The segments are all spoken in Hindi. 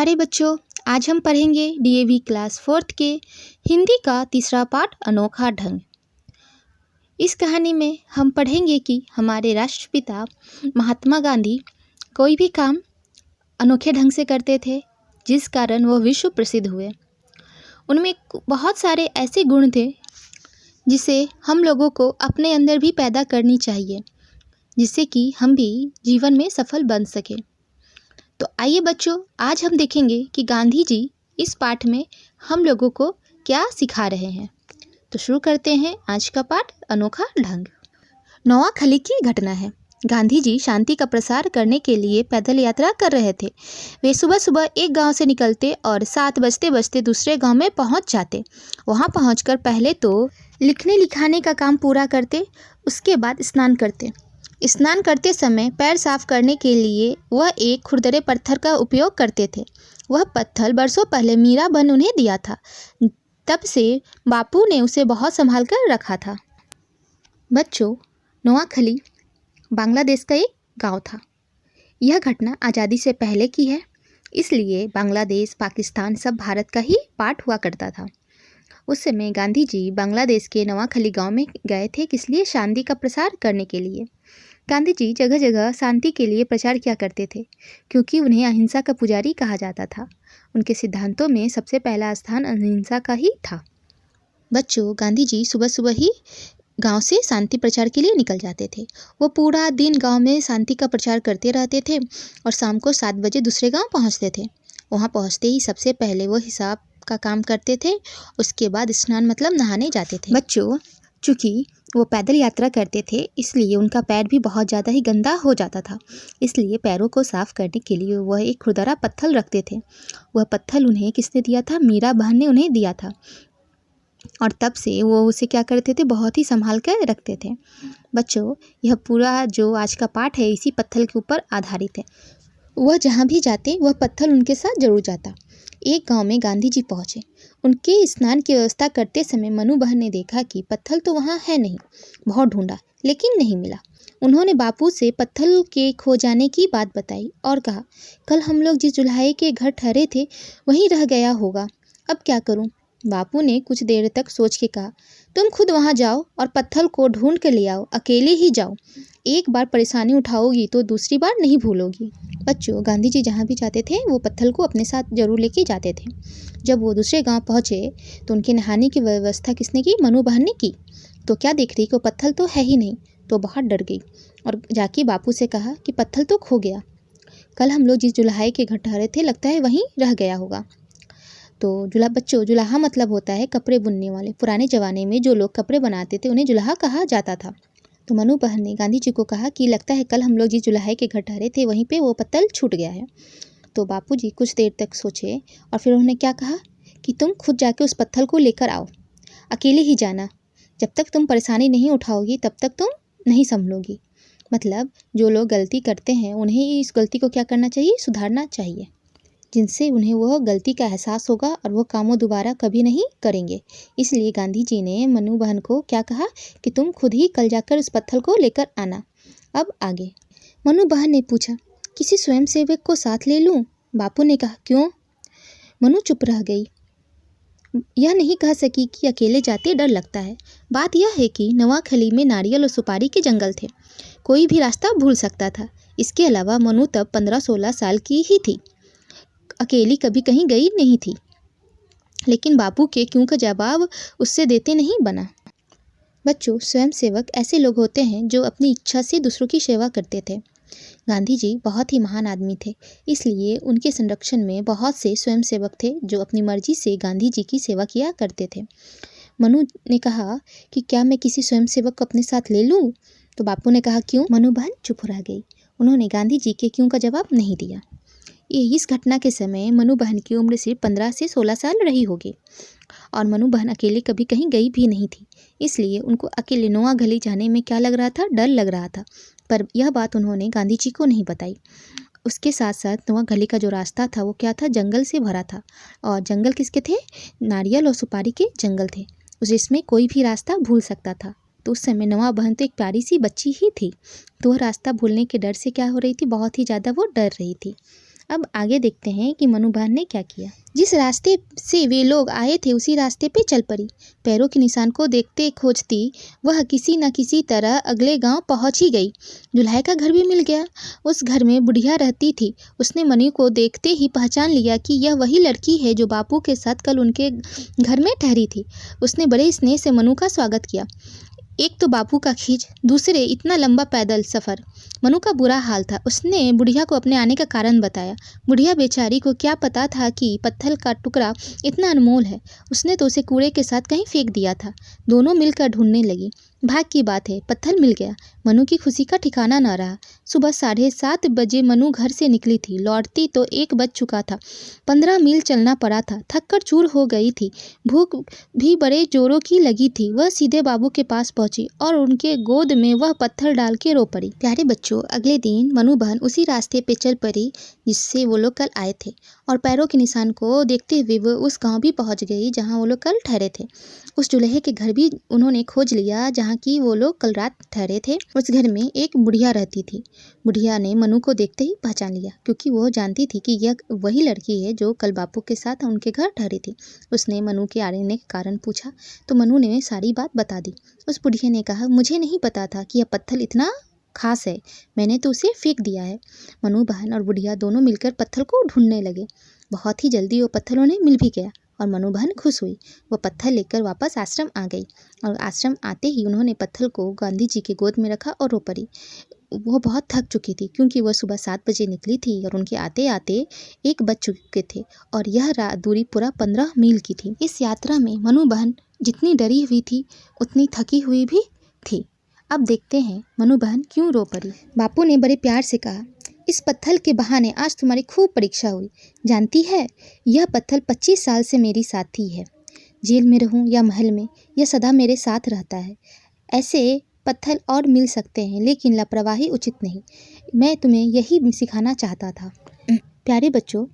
प्यारे बच्चों, आज हम पढ़ेंगे डीएवी क्लास 4th के हिंदी का तीसरा पाठ अनोखा ढंग। इस कहानी में हम पढ़ेंगे कि हमारे राष्ट्रपिता महात्मा गांधी कोई भी काम अनोखे ढंग से करते थे, जिस कारण वो विश्व प्रसिद्ध हुए। उनमें बहुत सारे ऐसे गुण थे जिसे हम लोगों को अपने अंदर भी पैदा करनी चाहिए, जिससे कि हम भी जीवन में सफल बन सकें। तो आइए बच्चों, आज हम देखेंगे कि गांधी जी इस पाठ में हम लोगों को क्या सिखा रहे हैं। तो शुरू करते हैं आज का पाठ अनोखा ढंग। नोआखली की घटना है। गांधी जी शांति का प्रसार करने के लिए पैदल यात्रा कर रहे थे। वे सुबह सुबह एक गांव से निकलते और 7 बजते बजते दूसरे गांव में पहुंच जाते। वहां पहुंचकर पहले तो लिखने लिखाने का काम पूरा करते, उसके बाद स्नान करते। स्नान करते समय पैर साफ करने के लिए वह एक खुरदरे पत्थर का उपयोग करते थे। वह पत्थर बरसों पहले मीरा बहन उन्हें दिया था। तब से बापू ने उसे बहुत संभाल कर रखा था। बच्चों, नोआखली बांग्लादेश का एक गांव था। यह घटना आज़ादी से पहले की है, इसलिए बांग्लादेश, पाकिस्तान सब भारत का ही पार्ट हुआ करता था। उस समय गांधी जी बांग्लादेश के नोआखली गांव में गए थे, किस लिए? शांति का प्रसार करने के लिए। गांधी जी जगह जगह शांति के लिए प्रचार किया करते थे, क्योंकि उन्हें अहिंसा का पुजारी कहा जाता था। उनके सिद्धांतों में सबसे पहला स्थान अहिंसा का ही था। बच्चों, गांधी जी सुबह सुबह ही गांव से शांति प्रचार के लिए निकल जाते थे। वो पूरा दिन गांव में शांति का प्रचार करते रहते थे और शाम को 7 बजे दूसरे गांव पहुंचते थे। वहां पहुंचते ही सबसे पहले वो हिसाब का काम करते थे, उसके बाद स्नान मतलब नहाने जाते थे। बच्चों, चूँकि वो पैदल यात्रा करते थे, इसलिए उनका पैर भी बहुत ज़्यादा ही गंदा हो जाता था। इसलिए पैरों को साफ करने के लिए वह एक खुरदरा पत्थर रखते थे। वह पत्थर उन्हें किसने दिया था? मीरा बहन ने उन्हें दिया था। और तब से वो उसे क्या करते थे? बहुत ही संभाल कर रखते थे। बच्चों, यह पूरा जो आज का पाठ है इसी पत्थर के ऊपर आधारित है। वह जहाँ भी जाते वह पत्थर उनके साथ जरूर जाता। एक गांव में गांधी जी पहुंचे। उनके स्नान की व्यवस्था करते समय मनु बहन ने देखा कि पत्थर तो वहाँ है नहीं। बहुत ढूंढा लेकिन नहीं मिला। उन्होंने बापू से पत्थर के खो जाने की बात बताई और कहा, कल हम लोग जिस जुल्हाई के घर ठहरे थे वहीं रह गया होगा, अब क्या करूं? बापू ने कुछ देर तक सोच के कहा, तुम खुद वहां जाओ और पत्थर को ढूंढ कर ले आओ, अकेले ही जाओ। एक बार परेशानी उठाओगी तो दूसरी बार नहीं भूलोगी। बच्चों, गांधी जी जहाँ भी जाते थे वो पत्थर को अपने साथ जरूर लेके जाते थे। जब वो दूसरे गांव पहुँचे तो उनके नहाने की व्यवस्था किसने की? मनु बहन ने की। तो क्या देख रही कि वो पत्थर तो है ही नहीं, तो बहुत डर गई और जाके बापू से कहा कि पत्थर तो खो गया। कल हम लोग जिस जुल्हाई के घर ठहरे थे लगता है वहीं रह गया होगा। तो बच्चों, जुलाहा मतलब होता है कपड़े बुनने वाले। पुराने ज़माने में जो लोग कपड़े बनाते थे उन्हें जुलाहा कहा जाता था। तो मनु बहन ने गांधी जी को कहा कि लगता है कल हम लोग जिस जुल्हाई के घर ठहरे थे वहीं पे वो पत्थर छूट गया है। तो बापू जी कुछ देर तक सोचे और फिर उन्होंने क्या कहा कि तुम खुद जाके उस पत्थर को लेकर आओ, अकेले ही जाना। जब तक तुम परेशानी नहीं उठाओगी तब तक तुम नहीं संभलोगी। मतलब जो लोग गलती करते हैं उन्हें इस गलती को क्या करना चाहिए? सुधारना चाहिए, जिनसे उन्हें वह गलती का एहसास होगा और वह कामों दोबारा कभी नहीं करेंगे। इसलिए गांधी जी ने मनु बहन को क्या कहा कि तुम खुद ही कल जाकर उस पत्थर को लेकर आना। अब आगे मनु बहन ने पूछा, किसी स्वयंसेवक को साथ ले लूं? बापू ने कहा, क्यों? मनु चुप रह गई। यह नहीं कह सकी कि अकेले जाते डर लगता है। बात यह है कि नोआखली में नारियल और सुपारी के जंगल थे, कोई भी रास्ता भूल सकता था। इसके अलावा मनु तब 15-16 साल की ही थी, अकेली कभी कहीं गई नहीं थी। लेकिन बापू के क्यों का जवाब उससे देते नहीं बना। बच्चों, स्वयंसेवक ऐसे लोग होते हैं जो अपनी इच्छा से दूसरों की सेवा करते थे। गांधी जी बहुत ही महान आदमी थे, इसलिए उनके संरक्षण में बहुत से स्वयंसेवक थे जो अपनी मर्जी से गांधी जी की सेवा किया करते थे। मनु ने कहा कि क्या मैं किसी स्वयंसेवक को अपने साथ ले लूं? तो बापू ने कहा, क्यों? मनु बहन चुप रह गई। उन्होंने गांधी जी के क्यों का जवाब नहीं दिया। इस घटना के समय मनु बहन की उम्र सिर्फ 15 से 16 साल रही होगी और मनु बहन अकेले कभी कहीं गई भी नहीं थी। इसलिए उनको अकेले नोआखली जाने में क्या लग रहा था? डर लग रहा था। पर यह बात उन्होंने गांधी जी को नहीं बताई। उसके साथ साथ नोआखली का जो रास्ता था वो क्या था? जंगल से भरा था। और जंगल किसके थे? नारियल और सुपारी के जंगल थे, जिसमें कोई भी रास्ता भूल सकता था। तो उस समय नवा बहन तो एक प्यारी सी बच्ची ही थी, तो वह रास्ता भूलने के डर से क्या हो रही थी? बहुत ही ज़्यादा वो डर रही थी। अब आगे देखते हैं कि मनु बहन ने क्या किया। जिस रास्ते से वे लोग आए थे उसी रास्ते पे चल पड़ी। पैरों के निशान को देखते खोजती वह किसी न किसी तरह अगले गांव पहुंच ही गई। दुल्हे का घर भी मिल गया। उस घर में बुढ़िया रहती थी। उसने मनु को देखते ही पहचान लिया कि यह वही लड़की है जो बापू के साथ कल उनके घर में ठहरी थी। उसने बड़े स्नेह से मनु का स्वागत किया। एक तो बापू का खींच, दूसरे इतना लंबा पैदल सफ़र। मनु का बुरा हाल था। उसने बुढ़िया को अपने आने का कारण बताया। बुढ़िया बेचारी को क्या पता था कि पत्थर का टुकड़ा इतना अनमोल है। उसने तो उसे कूड़े के साथ कहीं फेंक दिया था। दोनों मिलकर ढूंढने लगी। भाग की बात है, पत्थर मिल गया। मनु की खुशी का ठिकाना न रहा। सुबह 7:30 बजे मनु घर से निकली थी। लौटती तो 1 बज चुका था। 15 मील चलना पड़ा था। थक कर चूर हो गई थी। भूख भी बड़े जोरों की लगी थी। वह सीधे बाबू के पास पहुंची और उनके गोद में वह पत्थर डाल के रो पड़ी। प्यारे बच्चों, अगले दिन मनु बहन उसी रास्ते पे चल पड़ी जिससे वो लोग कल आए थे और पैरों के निशान को देखते हुए वो उस गांव भी पहुंच गई जहां वो लोग कल ठहरे थे। उस दूल्हे के घर भी उन्होंने खोज लिया जहाँ की वो लोग कल रात ठहरे थे। उस घर में एक बुढ़िया रहती थी। बुढ़िया ने मनु को देखते ही पहचान लिया क्योंकि वो जानती थी कि यह वही लड़की है जो कल बापू के साथ उनके घर ठहरी थी। उसने मनु के आने का कारण पूछा तो मनु ने सारी बात बता दी। उस बुढ़िया ने कहा, मुझे नहीं पता था कि यह पत्थर इतना खास है, मैंने तो उसे फेंक दिया है। मनु बहन और बुढ़िया दोनों मिलकर पत्थर को ढूंढने लगे। बहुत ही जल्दी वो पत्थर उन्हें मिल भी गया और मनु बहन खुश हुई। वो पत्थर लेकर वापस आश्रम आ गई और आश्रम आते ही उन्होंने पत्थर को गांधी जी के गोद में रखा और रो पड़ी। वो बहुत थक चुकी थी क्योंकि वह सुबह 7 बजे निकली थी और उनके आते आते 1 बज चुके थे और यह दूरी पूरा 15 मील की थी। इस यात्रा में मनु बहन जितनी डरी हुई थी उतनी थकी हुई भी थी। अब देखते हैं मनु बहन क्यों रो पड़ी। बापू ने बड़े प्यार से कहा, इस पत्थर के बहाने आज तुम्हारी खूब परीक्षा हुई। जानती है, यह पत्थर 25 साल से मेरी साथी है। जेल में रहूं या महल में, यह सदा मेरे साथ रहता है। ऐसे पत्थर और मिल सकते हैं लेकिन लापरवाही उचित नहीं। मैं तुम्हें यही सिखाना चाहता था। प्यारे बच्चों,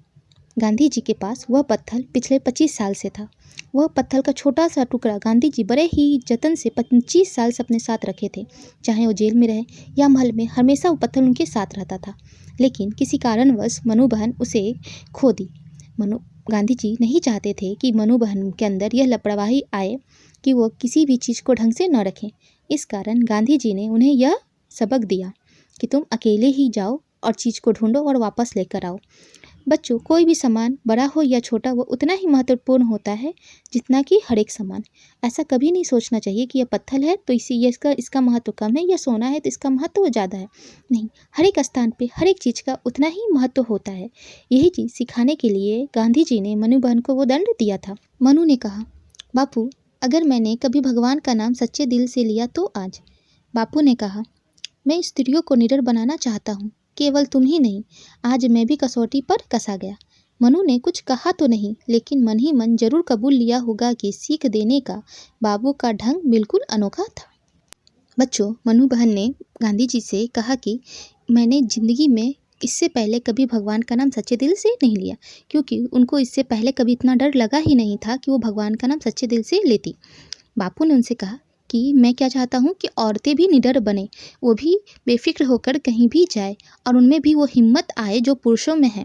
गांधी जी के पास वह पत्थर पिछले 25 साल से था। वह पत्थर का छोटा सा टुकड़ा गांधी जी बड़े ही जतन से 25 साल से अपने साथ रखे थे। चाहे वो जेल में रहे या महल में, हमेशा वो पत्थर उनके साथ रहता था। लेकिन किसी कारणवश मनु बहन उसे खो दी। गांधी जी नहीं चाहते थे कि मनु बहन के अंदर यह लापरवाही आए कि वो किसी भी चीज़ को ढंग से न रखें। इस कारण गांधी जी ने उन्हें यह सबक दिया कि तुम अकेले ही जाओ और चीज़ को ढूंढो और वापस लेकर आओ। बच्चों, कोई भी सामान बड़ा हो या छोटा वो उतना ही महत्वपूर्ण होता है जितना कि हर एक सामान। ऐसा कभी नहीं सोचना चाहिए कि यह पत्थर है तो इसका महत्व कम है, या सोना है तो इसका महत्व ज़्यादा है। नहीं, हर एक स्थान पे हर एक चीज़ का उतना ही महत्व होता है। यही चीज़ सिखाने के लिए गांधी जी ने मनु बहन को वो दंड दिया था। मनु ने कहा, बापू, अगर मैंने कभी भगवान का नाम सच्चे दिल से लिया तो आज। बापू ने कहा, मैं स्त्रियों को निडर बनाना चाहता हूँ, केवल तुम ही नहीं। आज मैं भी कसौटी पर कसा गया। मनु ने कुछ कहा तो नहीं, लेकिन मन ही मन जरूर कबूल लिया होगा कि सीख देने का बाबू का ढंग बिल्कुल अनोखा था। बच्चों, मनु बहन ने गांधी जी से कहा कि मैंने ज़िंदगी में इससे पहले कभी भगवान का नाम सच्चे दिल से नहीं लिया, क्योंकि उनको इससे पहले कभी इतना डर लगा ही नहीं था कि वो भगवान का नाम सच्चे दिल से लेती। बापू ने उनसे कहा कि मैं क्या चाहता हूँ कि औरतें भी निडर बने, वो भी बेफिक्र होकर कहीं भी जाए और उनमें भी वो हिम्मत आए जो पुरुषों में है।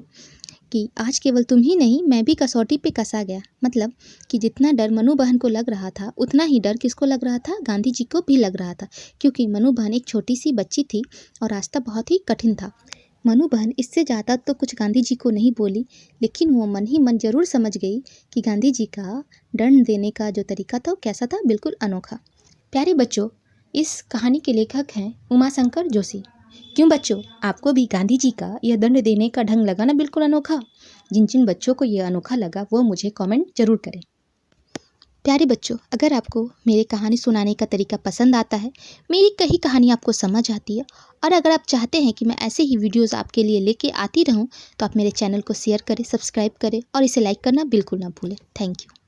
कि आज केवल तुम ही नहीं, मैं भी कसौटी पे कसा गया। मतलब कि जितना डर मनु बहन को लग रहा था उतना ही डर किसको लग रहा था, गांधी जी को भी लग रहा था, क्योंकि मनु बहन एक छोटी सी बच्ची थी और रास्ता बहुत ही कठिन था। मनु बहन इससे ज़्यादा तो कुछ गांधी जी को नहीं बोली, लेकिन वो मन ही मन जरूर समझ गई कि गांधी जी का दंड देने का जो तरीका था वो कैसा था, बिल्कुल अनोखा। प्यारे बच्चों, इस कहानी के लेखक हैं उमाशंकर जोशी। क्यों बच्चों, आपको भी गांधी जी का यह दंड देने का ढंग लगा ना बिल्कुल अनोखा? जिन जिन बच्चों को यह अनोखा लगा वो मुझे कमेंट जरूर करें। प्यारे बच्चों, अगर आपको मेरी कहानी सुनाने का तरीका पसंद आता है, मेरी कही कहानी आपको समझ आती है, और अगर आप चाहते हैं कि मैं ऐसे ही वीडियोस आपके लिए लेके आती रहूं, तो आप मेरे चैनल को शेयर करें, सब्सक्राइब करें और इसे लाइक करना बिल्कुल ना भूलें। Thank you.